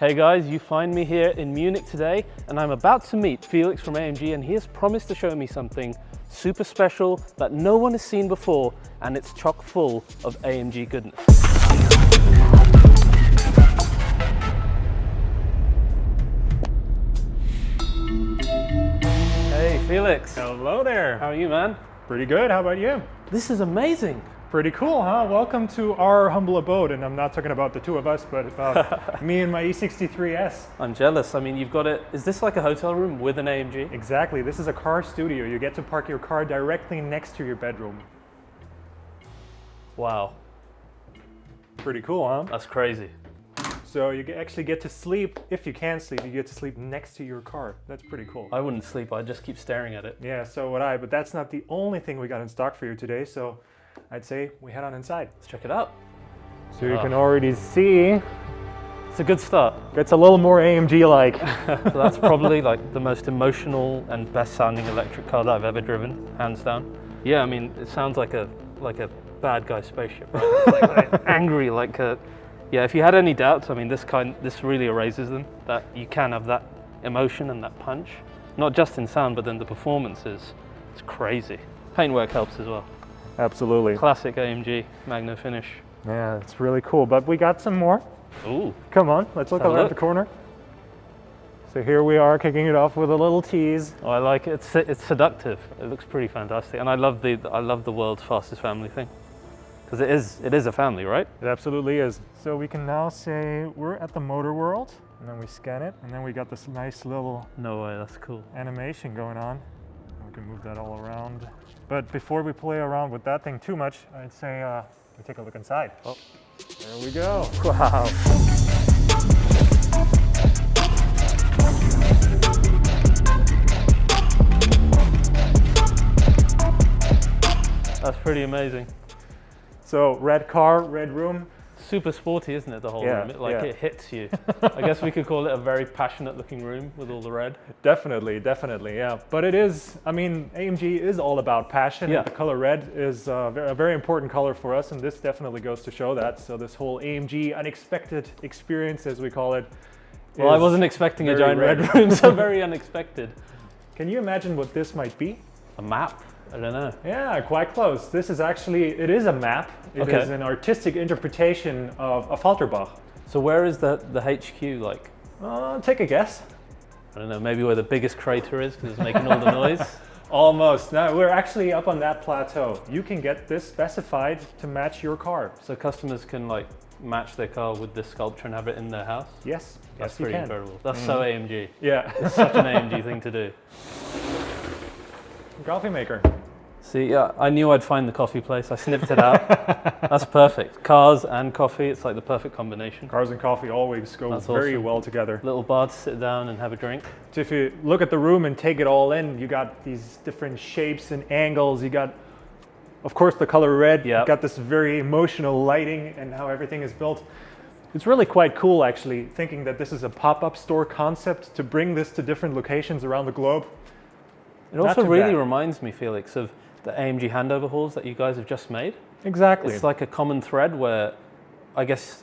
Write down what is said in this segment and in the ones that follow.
Hey guys, you find me here in Munich today and I'm about to meet Felix from AMG and he has promised to show me something super special that no one has seen before and it's chock full of AMG goodness. Hey Felix. Hello there. How are you, man? Pretty good, how about you? This is amazing. Pretty cool, huh? Welcome to our humble abode, and I'm not talking about the two of us, but about me and my E63S. I'm jealous. I mean, you've got it. Is this like a hotel room with an AMG? Exactly, this is a car studio. You get to park your car directly next to your bedroom. Wow. Pretty cool, huh? That's crazy. So you actually get to sleep, if you can sleep, you get to sleep next to your car. That's pretty cool. I wouldn't sleep, I'd just keep staring at it. Yeah, so would I, but that's not the only thing we got in stock for you today, so I'd say we head on inside. Let's check it out. So you can already see It's a good start. it's a little more AMG-like. So that's probably like the most emotional and best sounding electric car that I've ever driven, hands down. Yeah, I mean, it sounds like a bad guy spaceship, right? It's like angry, like a, yeah, if you had any doubts, I mean, this really erases them, that you can have that emotion and that punch, not just in sound, but then the performance it's crazy. Paintwork helps as well. Absolutely. Classic AMG Magno finish. Yeah, it's really cool, but we got some more. Ooh. Come on, let's look Have a around look. the corner. So here we are, kicking it off with a little tease. Oh, I like it. It's seductive. It looks pretty fantastic, and I love the world's fastest family thing, because it is a family, right? It absolutely is. So we can now say we're at the Motorworld, and then we scan it, and then we got this nice little No way, that's cool. animation going on. We can move that all around. But before we play around with that thing too much, I'd say we take a look inside. Oh, there we go. wow. That's pretty amazing. So red car, red room. Super sporty, isn't it, the whole Yeah, room? It hits you. I guess we could call it a very passionate looking room with all the red. Definitely, yeah. But it is, I mean, AMG is all about passion. Yeah. The color red is a very important color for us, and this definitely goes to show that. So this whole AMG unexpected experience, as we call it. Well, I wasn't expecting a very giant red. red room, so very unexpected. Can you imagine what this might be? A map? I don't know. Yeah, quite close. This is actually, it is a map. It Okay. is an artistic interpretation of a Falterbach. So where is the HQ, like? Take a guess. I don't know, maybe where the biggest crater is because it's making all the noise. Almost. No, we're actually up on that plateau. You can get this specified to match your car. So customers can like match their car with this sculpture and have it in their house? Yes, That's yes you pretty can. incredible. That's so AMG. Yeah. It's such an AMG thing to do. Coffee maker. See, yeah, I knew I'd find the coffee place. I sniffed it out. That's perfect. Cars and coffee, it's like the perfect combination. Cars and coffee always go That's very awesome. well together. Little bar to sit down and have a drink. So if you look at the room and take it all in, you got these different shapes and angles. You got, of course, the color red. Yep. You got this very emotional lighting and how everything is built. It's really quite cool, actually, thinking that this is a pop-up store concept to bring this to different locations around the globe. It Not also too really bad. reminds me, Felix, of the AMG handover halls that you guys have just made. Exactly. It's like a common thread where I guess,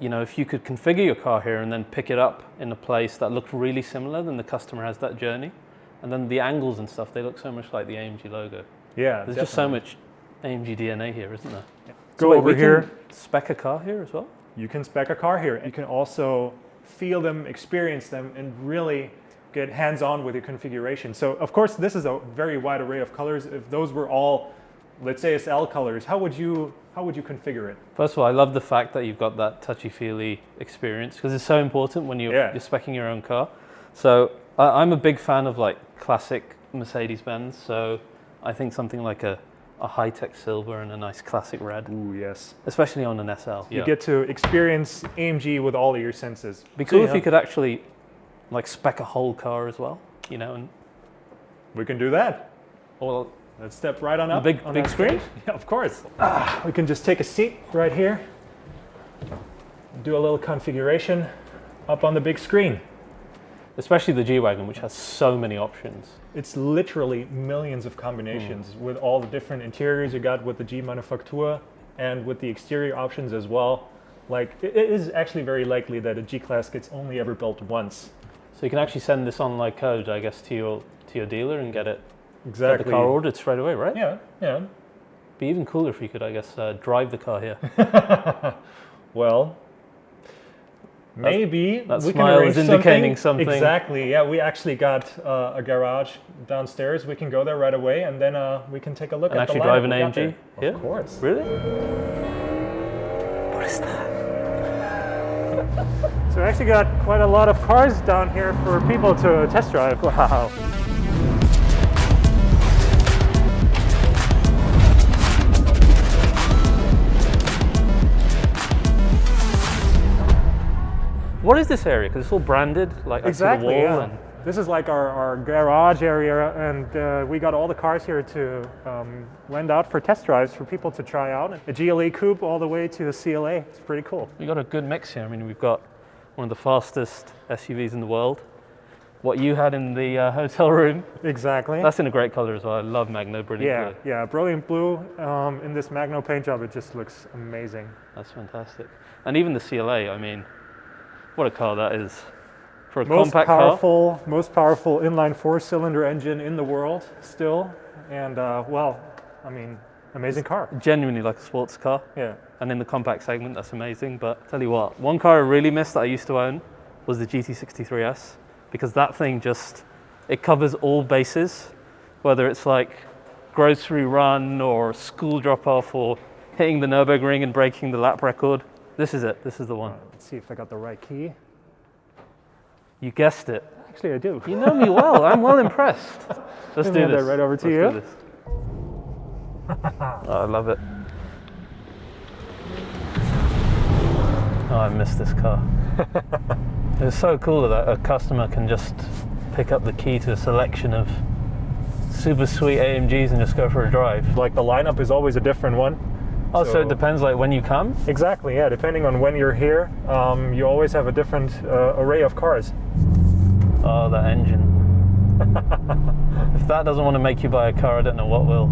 you know, if you could configure your car here and then pick it up in a place that looked really similar, then the customer has that journey. And then the angles and stuff, they look so much like the AMG logo. Yeah, There's just so much AMG DNA here, isn't there? Yeah. So Go wait, over we can here. spec a car here as well? You can spec a car here. You can also feel them, experience them, and really get hands-on with your configuration. So of course, this is a very wide array of colors. If those were all, let's say, SL colors, how would you configure it? First of all, I love the fact that you've got that touchy-feely experience because it's so important when you're speccing your own car. So I'm a big fan of like classic Mercedes-Benz. So I think something like a high-tech silver and a nice classic red. Ooh, yes. Especially on an SL. You get to experience AMG with all of your senses. Be cool if you could actually like spec a whole car as well, you know, and we can do that. well, Let's step right on up. big on big that screen. stage. Yeah, of course. We can just take a seat right here. Do a little configuration up on the big screen. Especially the G-Wagon, which has so many options. It's literally millions of combinations with all the different interiors you got with the G Manufaktur and with the exterior options as well. Like, it is actually very likely that a G-Class gets only ever built once. So you can actually send this on like code, I guess, to your dealer and get Exactly. get the car ordered straight away, right? Yeah, yeah. Be even cooler if you could, I guess, drive the car here. Well, maybe that we smile can arrange is indicating something. Exactly. Yeah, we actually got a garage downstairs. We can go there right away, and then we can take a look And at the actually lineup drive an we got AMG? there. Yeah? Of course. Really? What is that? So we actually got quite a lot of cars down here for people to test drive. Wow. What is this area? Because it's all branded, like Exactly, to the wall. yeah. And This is like our garage area, and we got all the cars here to lend out for test drives for people to try out. A GLE coupe all the way to a CLA. It's pretty cool. we got a good mix here. I mean, we've got one of the fastest SUVs in the world. What you had in the hotel room. Exactly. That's in a great color as well. I love Magno Brilliant Yeah, Blue. yeah, brilliant blue. In this Magno paint job, it just looks amazing. That's fantastic. And even the CLA, I mean, what a car that is. For a Most compact car. powerful inline 4-cylinder engine in the world still, and well, I mean, amazing car. Genuinely like a sports car. Yeah. And in the compact segment, that's amazing. But tell you what, one car I really missed that I used to own was the GT63S, because that thing just, it covers all bases, whether it's like grocery run or school drop off or hitting the Nürburgring and breaking the lap record. This is it. This is the one. Let's see if I got the right key. You guessed it. Actually, I do. You know me well. I'm well impressed. Let's do hand this. that right over to Let's you. do this. Oh, I love it. Oh, I miss this car. It's so cool that a customer can just pick up the key to a selection of super sweet AMGs and just go for a drive. Like the lineup is always a different one. Oh, so it depends like when you come? Exactly, yeah. Depending on when you're here, you always have a different array of cars. Oh, that engine. If that doesn't want to make you buy a car, I don't know what will.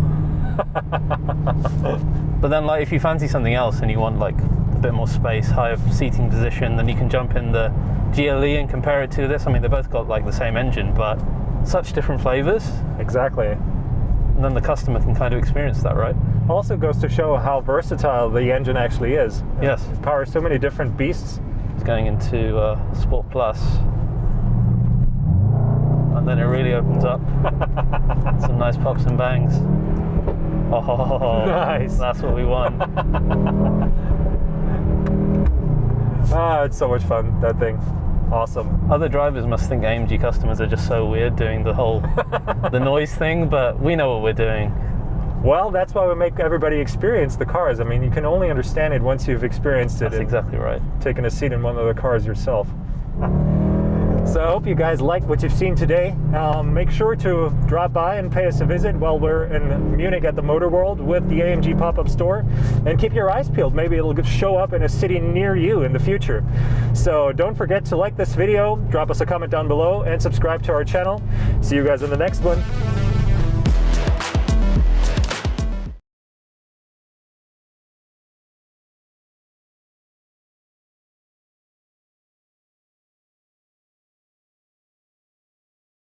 But then like if you fancy something else and you want like a bit more space, higher seating position, then you can jump in the GLE and compare it to this. I mean, they both got like the same engine, but such different flavors. Exactly. And then the customer can kind of experience that, right? Also goes to show how versatile the engine actually is. Yes. It powers so many different beasts. It's going into Sport Plus. And then it really opens up. Some nice pops and bangs. Oh, Nice. That's what we want. Ah, it's so much fun, that thing. Awesome. Other drivers must think AMG customers are just so weird doing the whole the noise thing, but we know what we're doing. Well, that's why we make everybody experience the cars. I mean, you can only understand it once you've experienced it. That's exactly right. Taken a seat in one of the cars yourself. So I hope you guys liked what you've seen today. Make sure to drop by and pay us a visit while we're in Munich at the Motorworld with the AMG pop-up store. And keep your eyes peeled. Maybe it'll show up in a city near you in the future. So don't forget to like this video, drop us a comment down below, and subscribe to our channel. See you guys in the next one.